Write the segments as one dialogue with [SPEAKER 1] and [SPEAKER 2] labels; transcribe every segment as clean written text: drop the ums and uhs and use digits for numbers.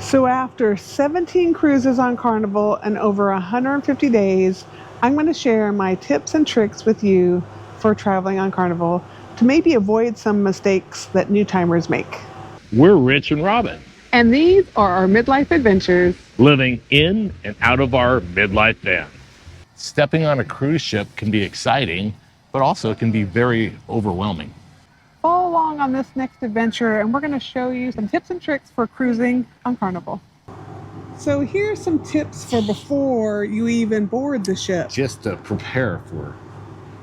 [SPEAKER 1] So after 17 cruises on Carnival and over 150 days, I'm going to share my tips and tricks with you for traveling on Carnival to maybe avoid some mistakes that new timers make.
[SPEAKER 2] We're Rich and Robin.
[SPEAKER 1] And these are our midlife adventures.
[SPEAKER 2] Living in and out of our midlife van. Stepping on a cruise ship can be exciting, but also it can be very overwhelming.
[SPEAKER 1] Follow along on this next adventure and we're going to show you some tips and tricks for cruising on Carnival. So here's some tips for before you even board the ship.
[SPEAKER 2] Just to prepare for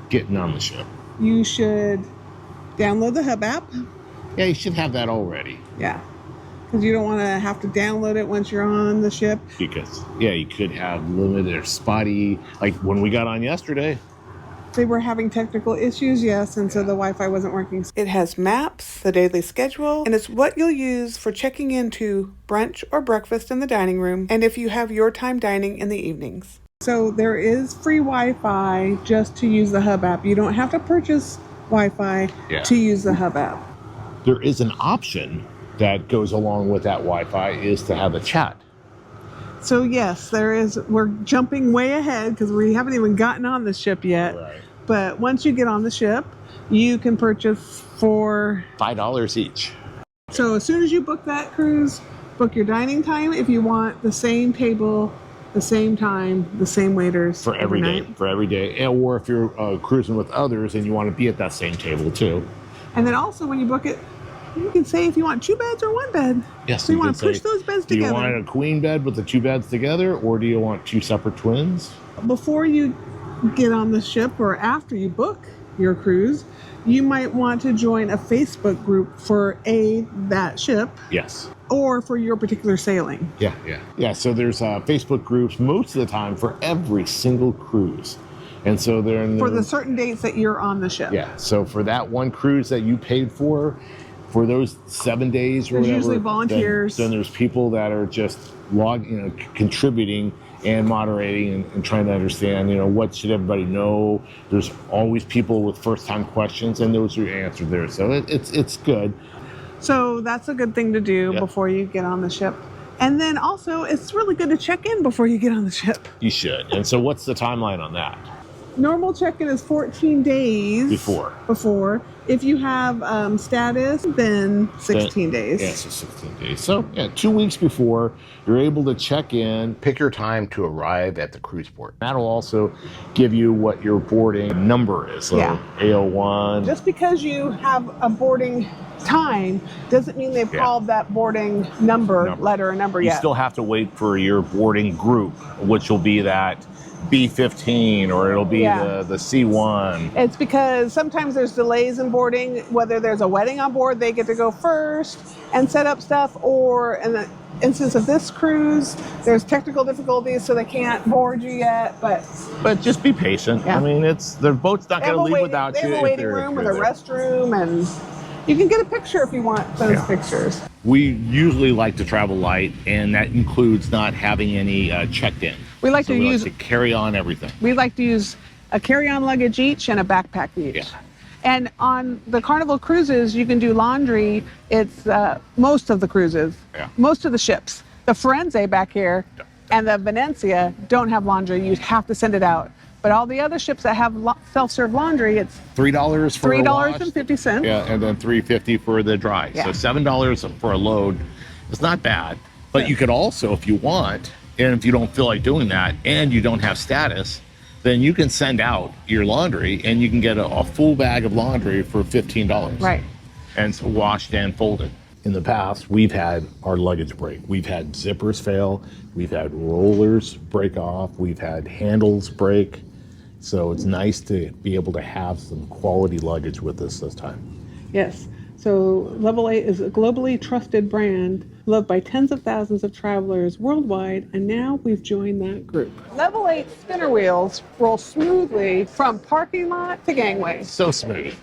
[SPEAKER 2] getting on the ship.
[SPEAKER 1] You should download the Hub app.
[SPEAKER 2] Yeah, you should have that already.
[SPEAKER 1] Yeah, because you don't want to have to download it once you're on the ship.
[SPEAKER 2] Because, yeah, you could have limited or spotty, like when we got on yesterday.
[SPEAKER 1] They were having technical issues, yes, and so the Wi-Fi wasn't working. It has maps, the daily schedule, and it's what you'll use for checking into brunch or breakfast in the dining room, and if you have your time dining in the evenings. So there is free Wi-Fi just to use the Hub app. You don't have to purchase Wi-Fi to use the Hub app.
[SPEAKER 2] There is an option that goes along with that Wi-Fi is to have a chat.
[SPEAKER 1] So yes, there is. We're jumping way ahead because we haven't even gotten on the ship yet.
[SPEAKER 2] Right.
[SPEAKER 1] But once you get on the ship, you can purchase for
[SPEAKER 2] $5 each.
[SPEAKER 1] So as soon as you book that cruise, book your dining time if you want the same table, the same time, the same waiters
[SPEAKER 2] for every day. For every day. Or if you're cruising with others and you want to be at that same table too.
[SPEAKER 1] And then also when you book it, you can say if you want 2 beds or 1 bed.
[SPEAKER 2] Yes.
[SPEAKER 1] So you want to push those beds together.
[SPEAKER 2] Do you want a queen bed with the 2 beds together, or do you want 2 separate twins?
[SPEAKER 1] Before you get on the ship or after you book your cruise, you might want to join a Facebook group for that ship.
[SPEAKER 2] Yes.
[SPEAKER 1] Or for your particular sailing.
[SPEAKER 2] Yeah. So there's Facebook groups most of the time for every single cruise. And so they're
[SPEAKER 1] for the certain dates that you're on the ship.
[SPEAKER 2] Yeah. So for that one cruise that you paid for those 7 days or
[SPEAKER 1] there's
[SPEAKER 2] whatever,
[SPEAKER 1] usually volunteers.
[SPEAKER 2] Then there's people that are just contributing and moderating and trying to understand, what should everybody know. There's always people with first-time questions, and those are answered there. So it's good.
[SPEAKER 1] So that's a good thing to do before you get on the ship. And then also, it's really good to check in before you get on the ship.
[SPEAKER 2] You should. And so what's the timeline on that?
[SPEAKER 1] Normal check-in is 14 days.
[SPEAKER 2] Before.
[SPEAKER 1] If you have status, then 16 days.
[SPEAKER 2] Yeah, so 16 days. So, 2 weeks before, you're able to check in, pick your time to arrive at the cruise port. That'll also give you what your boarding number is. So AO1.
[SPEAKER 1] Just because you have a boarding time doesn't mean they've called that boarding letter or number yet.
[SPEAKER 2] You still have to wait for your boarding group, which will be that B15 or it'll be the C1.
[SPEAKER 1] It's because sometimes there's delays in boarding, whether there's a wedding on board, they get to go first and set up stuff, or in the instance of this cruise, there's technical difficulties, so they can't board you yet, but
[SPEAKER 2] just be patient. I mean, their boat's not going to leave without you.
[SPEAKER 1] They have a waiting room with a restroom, and you can get a picture if you want those pictures.
[SPEAKER 2] We usually like to travel light, and that includes not having any checked in.
[SPEAKER 1] We like to
[SPEAKER 2] carry on everything.
[SPEAKER 1] We like to use a carry-on luggage each and a backpack each.
[SPEAKER 2] Yeah.
[SPEAKER 1] And on the Carnival cruises, you can do laundry. It's most of the cruises, most of the ships. The Firenze back here and the Venezia don't have laundry. You have to send it out. But all the other ships that have self-serve laundry, it's
[SPEAKER 2] $3 for
[SPEAKER 1] $3.50.
[SPEAKER 2] Yeah, and then $3.50 for the dry. So $7 for a load. It's not bad. But you could also, if you want, and if you don't feel like doing that and you don't have status, then you can send out your laundry and you can get a full bag of laundry for $15.
[SPEAKER 1] Right.
[SPEAKER 2] And it's washed and folded. In the past, we've had our luggage break. We've had zippers fail. We've had rollers break off. We've had handles break. So it's nice to be able to have some quality luggage with us this time.
[SPEAKER 1] Yes. So Level 8 is a globally trusted brand loved by tens of thousands of travelers worldwide, and now we've joined that group. Level 8 spinner wheels roll smoothly from parking lot to gangway.
[SPEAKER 2] So smooth.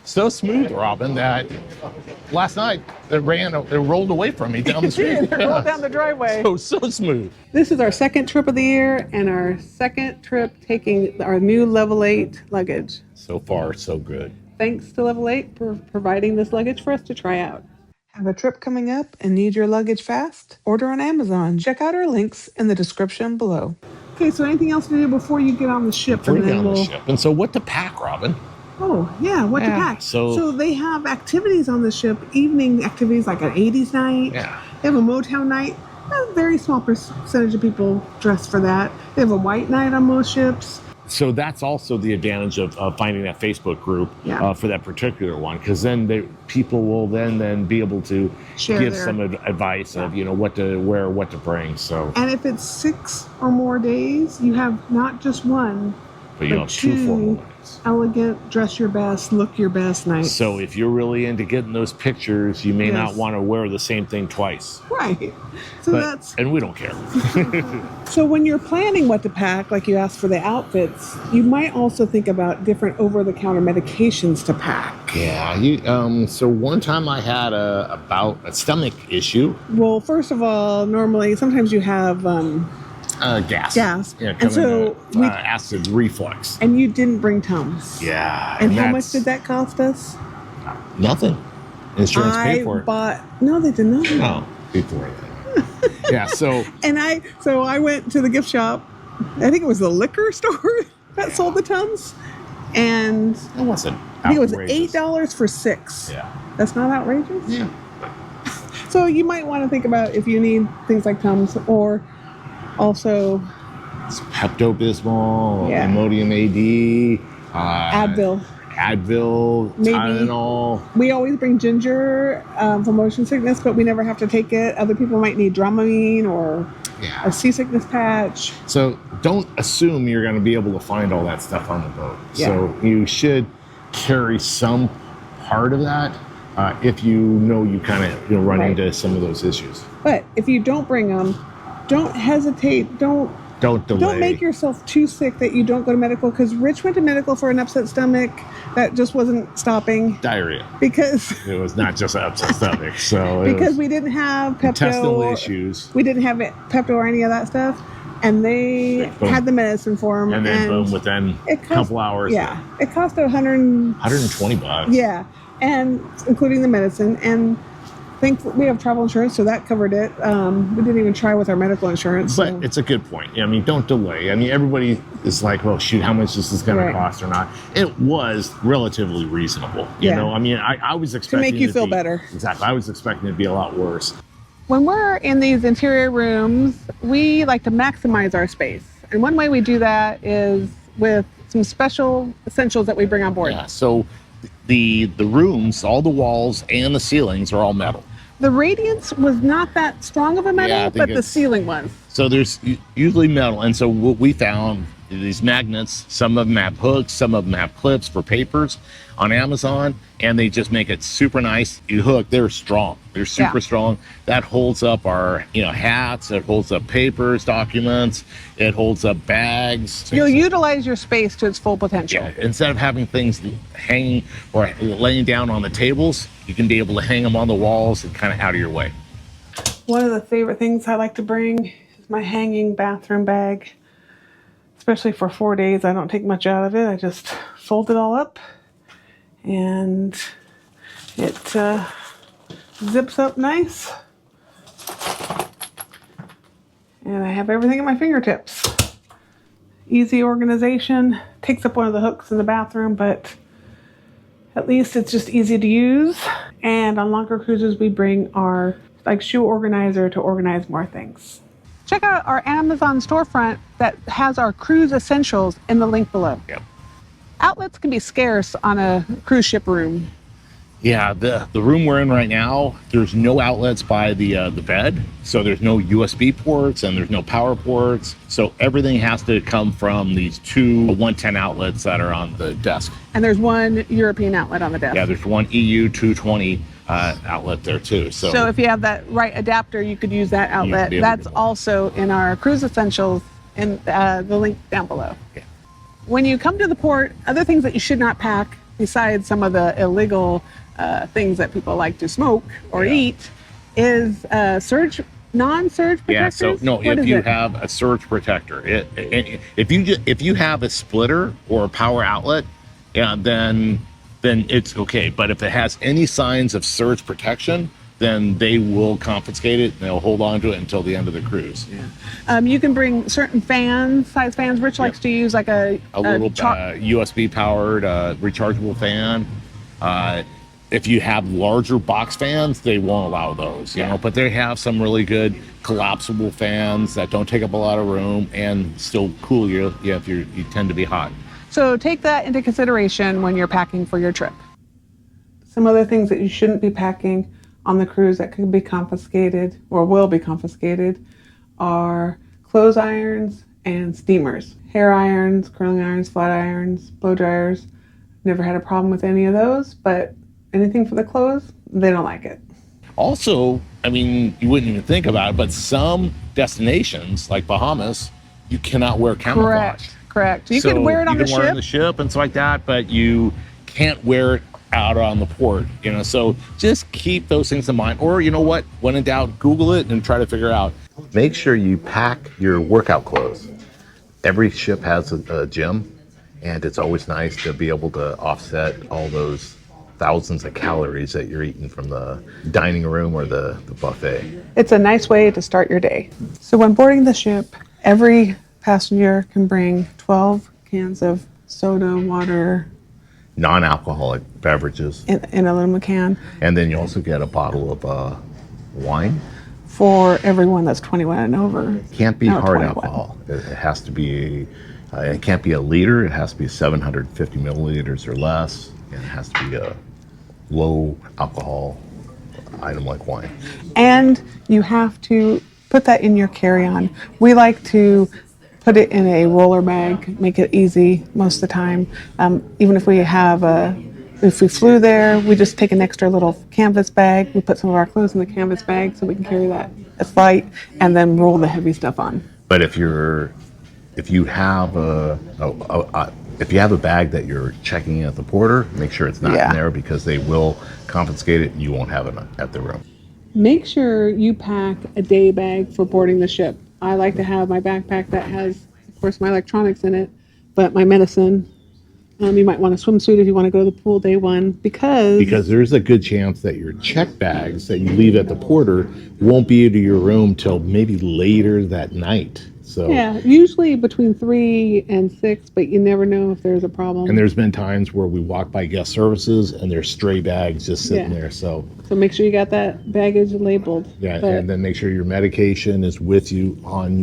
[SPEAKER 2] So smooth, Robin, that last night they rolled away from me down the street.
[SPEAKER 1] They rolled down the driveway.
[SPEAKER 2] So smooth.
[SPEAKER 1] This is our second trip of the year and our second trip taking our new Level 8 luggage.
[SPEAKER 2] So far, so good.
[SPEAKER 1] Thanks to Level 8 for providing this luggage for us to try out. Have a trip coming up and need your luggage fast? Order on Amazon. Check out our links in the description below. Okay, so anything else to do before you get on the ship?
[SPEAKER 2] Before you get on the ship. And so what to pack, Robin?
[SPEAKER 1] Oh, yeah, what to pack. So they have activities on the ship, evening activities like an 80s night.
[SPEAKER 2] Yeah.
[SPEAKER 1] They have a Motown night. A very small percentage of people dress for that. They have a white night on most ships.
[SPEAKER 2] So that's also the advantage of finding that Facebook group for that particular one, because then people will then be able to give some advice of what to wear, what to bring. So, and
[SPEAKER 1] if it's 6 or more days, you have not just one,
[SPEAKER 2] but you have 2 formal nights.
[SPEAKER 1] Elegant, dress your best, look your best nights.
[SPEAKER 2] So if you're really into getting those pictures, you may not want to wear the same thing twice.
[SPEAKER 1] Right. So
[SPEAKER 2] and we don't care.
[SPEAKER 1] So when you're planning what to pack, like you asked for the outfits, you might also think about different over-the-counter medications to pack.
[SPEAKER 2] Yeah. So one time I had about a stomach issue.
[SPEAKER 1] Well, first of all, normally sometimes you have gas.
[SPEAKER 2] Yeah,
[SPEAKER 1] and so
[SPEAKER 2] acid reflux.
[SPEAKER 1] And you didn't bring Tums.
[SPEAKER 2] Yeah.
[SPEAKER 1] And how much did that cost us?
[SPEAKER 2] Nothing. Insurance paid for it.
[SPEAKER 1] No, they did not.
[SPEAKER 2] No, before that. Yeah. So.
[SPEAKER 1] So I went to the gift shop. I think it was the liquor store that sold the Tums, and
[SPEAKER 2] it wasn't.
[SPEAKER 1] I think it was $8 for 6.
[SPEAKER 2] Yeah.
[SPEAKER 1] That's not outrageous.
[SPEAKER 2] Yeah.
[SPEAKER 1] So you might want to think about if you need things like Tums or. Also,
[SPEAKER 2] Pepto-Bismol, Imodium AD, Advil, maybe Tylenol.
[SPEAKER 1] We always bring ginger for motion sickness, but we never have to take it. Other people might need Dramamine or a seasickness patch.
[SPEAKER 2] So don't assume you're going to be able to find all that stuff on the boat. Yeah. So you should carry some part of that if you know you kind of run into some of those issues.
[SPEAKER 1] But if you don't bring them, don't hesitate. Don't
[SPEAKER 2] delay.
[SPEAKER 1] Don't make yourself too sick that you don't go to medical, because Rich went to medical for an upset stomach that just wasn't stopping.
[SPEAKER 2] Diarrhea.
[SPEAKER 1] Because
[SPEAKER 2] it was not just an upset stomach. So
[SPEAKER 1] because we didn't have Pepto.
[SPEAKER 2] Intestinal issues.
[SPEAKER 1] We didn't have Pepto or any of that stuff. And they had the medicine for him.
[SPEAKER 2] And then boom, within a couple hours.
[SPEAKER 1] Yeah. It cost $120. Yeah. And including the medicine. And we have travel insurance, so that covered it. We didn't even try with our medical insurance.
[SPEAKER 2] But it's a good point. I mean, don't delay. I mean, everybody is like, well, shoot, how much this is going to cost or not. It was relatively reasonable. You know, I mean, I was expecting
[SPEAKER 1] to make you feel better.
[SPEAKER 2] Exactly. I was expecting it to be a lot worse.
[SPEAKER 1] When we're in these interior rooms, we like to maximize our space. And one way we do that is with some special essentials that we bring on board.
[SPEAKER 2] Yeah, so the rooms, all the walls and the ceilings are all metal.
[SPEAKER 1] The radiance was not that strong of a metal, but the ceiling was.
[SPEAKER 2] So there's usually metal. And so what we found, these magnets, some of them have hooks, some of them have clips for papers on Amazon, and they just make it super nice. You hook, they're strong. They're super strong. That holds up our hats, it holds up papers, documents, it holds up bags.
[SPEAKER 1] You'll utilize your space to its full potential.
[SPEAKER 2] Yeah, instead of having things hanging or laying down on the tables, you can be able to hang them on the walls and kind of out of your way.
[SPEAKER 1] One of the favorite things I like to bring is my hanging bathroom bag. Especially for 4 days, I don't take much out of it. I just fold it all up and it zips up nice. And I have everything at my fingertips. Easy organization. Takes up one of the hooks in the bathroom, but at least it's just easy to use. And on longer cruises, we bring our shoe organizer to organize more things. Check out our Amazon storefront that has our cruise essentials in the link below.
[SPEAKER 2] Yep.
[SPEAKER 1] Outlets can be scarce on a cruise ship room.
[SPEAKER 2] Yeah, the room we're in right now, there's no outlets by the bed. So there's no USB ports and there's no power ports. So everything has to come from these 2 110 outlets that are on the desk.
[SPEAKER 1] And there's one European outlet on the desk.
[SPEAKER 2] Yeah, there's one EU 220 outlet there too. So
[SPEAKER 1] if you have that right adapter, you could use that outlet. That's also in our cruise essentials in the link down below.
[SPEAKER 2] Yeah.
[SPEAKER 1] When you come to the port, other things that you should not pack, besides some of the illegal things that people like to smoke or eat, is non-surge protectors.
[SPEAKER 2] Yeah, so no, if you have a surge protector, if you have a splitter or a power outlet, then it's okay. But if it has any signs of surge protection, then they will confiscate it and they'll hold on to it until the end of the cruise.
[SPEAKER 1] You can bring certain size fans. Rich likes to use like a
[SPEAKER 2] little USB powered rechargeable fan. If you have larger box fans, they won't allow those, you know, but they have some really good collapsible fans that don't take up a lot of room and still cool you if you tend to be hot.
[SPEAKER 1] So take that into consideration when you're packing for your trip. Some other things that you shouldn't be packing on the cruise that could be confiscated or will be confiscated are clothes irons and steamers. Hair irons, curling irons, flat irons, blow dryers. Never had a problem with any of those, but anything for the clothes, they don't like it.
[SPEAKER 2] Also, I mean, you wouldn't even think about it, but some destinations like Bahamas, you cannot wear camouflage.
[SPEAKER 1] Correct. You can wear it on the ship.
[SPEAKER 2] You can wear it on the ship and stuff like that, but you can't wear it out on the port, you know, so just keep those things in mind. Or, you know what, when in doubt, Google it and try to figure out.
[SPEAKER 3] Make sure you pack your workout clothes. Every ship has a gym, and it's always nice to be able to offset all those thousands of calories that you're eating from the dining room or the buffet.
[SPEAKER 1] It's a nice way to start your day. So when boarding the ship, every passenger can bring 12 cans of soda, water,
[SPEAKER 3] Non-alcoholic beverages.
[SPEAKER 1] in a aluminum can.
[SPEAKER 3] And then you also get a bottle of wine.
[SPEAKER 1] For everyone that's 21 and over.
[SPEAKER 3] It can't be hard
[SPEAKER 1] 21.
[SPEAKER 3] alcohol. It has to be, it can't be a liter. It has to be 750 milliliters or less. And it has to be a low alcohol item like wine.
[SPEAKER 1] And you have to put that in your carry-on. We like to put it in a roller bag, make it easy most of the time. Even if we flew there, we just take an extra little canvas bag. We put some of our clothes in the canvas bag so we can carry that. It's light, and then roll the heavy stuff on.
[SPEAKER 3] But if you have a bag that you're checking in at the porter, make sure it's not in there because they will confiscate it and you won't have it at the room.
[SPEAKER 1] Make sure you pack a day bag for boarding the ship. I like to have my backpack that has, of course, my electronics in it, but my medicine. You might want a swimsuit if you want to go to the pool day one because
[SPEAKER 3] there's a good chance that your check bags that you leave at the porter won't be to your room till maybe later that night. So
[SPEAKER 1] yeah, usually between 3 and 6, but you never know if there's a problem.
[SPEAKER 3] And there's been times where we walk by guest services and there's stray bags just sitting there. So
[SPEAKER 1] make sure you got that baggage labeled.
[SPEAKER 3] Yeah, and then make sure your medication is with you on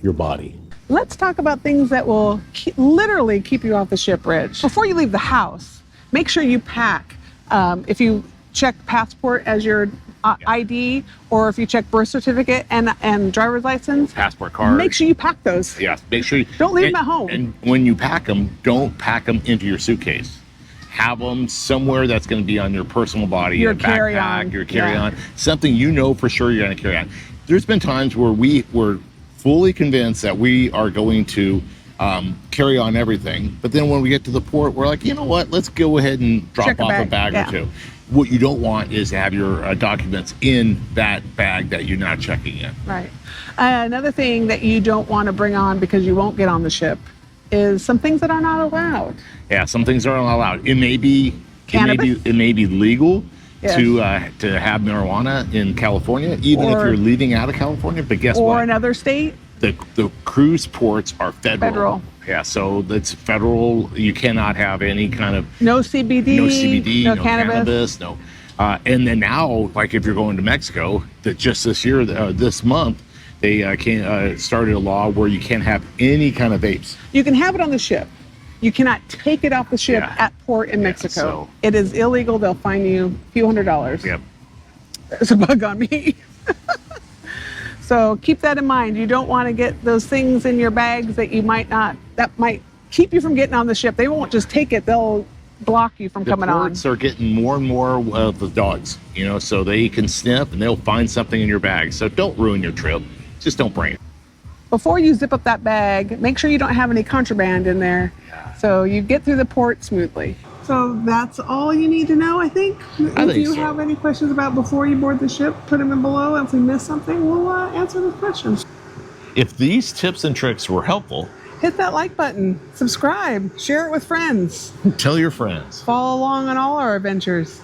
[SPEAKER 3] your body.
[SPEAKER 1] Let's talk about things that will literally keep you off the ship, Rich. Before you leave the house, make sure you pack. If you check passport as your ID, or if you check birth certificate and driver's license,
[SPEAKER 2] passport card,
[SPEAKER 1] make sure you pack those.
[SPEAKER 2] Yeah, make sure you
[SPEAKER 1] don't leave them at home.
[SPEAKER 2] And when you pack them, don't pack them into your suitcase. Have them somewhere that's going to be on your personal body, your backpack, your carry-on, something you know for sure you're going to carry on. There's been times where we were fully convinced that we are going to carry on everything, but then when we get to the port, we're like, you know what? Let's go ahead and drop off a bag or two. What you don't want is to have your documents in that bag that you're not checking in.
[SPEAKER 1] Right. Another thing that you don't want to bring on because you won't get on the ship is some things that are not allowed.
[SPEAKER 2] Yeah, some things are not allowed. It may be
[SPEAKER 1] cannabis.
[SPEAKER 2] It may be legal to have marijuana in California, even if you're leaving out of California. But guess what?
[SPEAKER 1] Or another state.
[SPEAKER 2] The cruise ports are federal. Yeah, so it's federal. You cannot have any kind of
[SPEAKER 1] no CBD,
[SPEAKER 2] no cannabis, no. And then now, like if you're going to Mexico, that just this year, this month, they started a law where you can't have any kind of vapes. You
[SPEAKER 1] can have it on the ship. You cannot take it off the ship at port in Mexico.
[SPEAKER 2] So
[SPEAKER 1] it is illegal. They'll fine you a few $100s.
[SPEAKER 2] Yep.
[SPEAKER 1] There's a bug on me. So keep that in mind. You don't want to get those things in your bags that might keep you from getting on the ship. They won't just take it. They'll block you from coming on.
[SPEAKER 2] The ports are getting more and more of the dogs, so they can sniff and they'll find something in your bag. So don't ruin your trip. Just don't bring it.
[SPEAKER 1] Before you zip up that bag, make sure you don't have any contraband in there so you get through the port smoothly. So that's all you need to know, I think. If you have any questions about before you board the ship, put them in below. If we miss something, we'll answer those questions.
[SPEAKER 2] If these tips and tricks were helpful,
[SPEAKER 1] hit that like button, subscribe, share it with friends.
[SPEAKER 2] Tell your friends.
[SPEAKER 1] Follow along on all our adventures.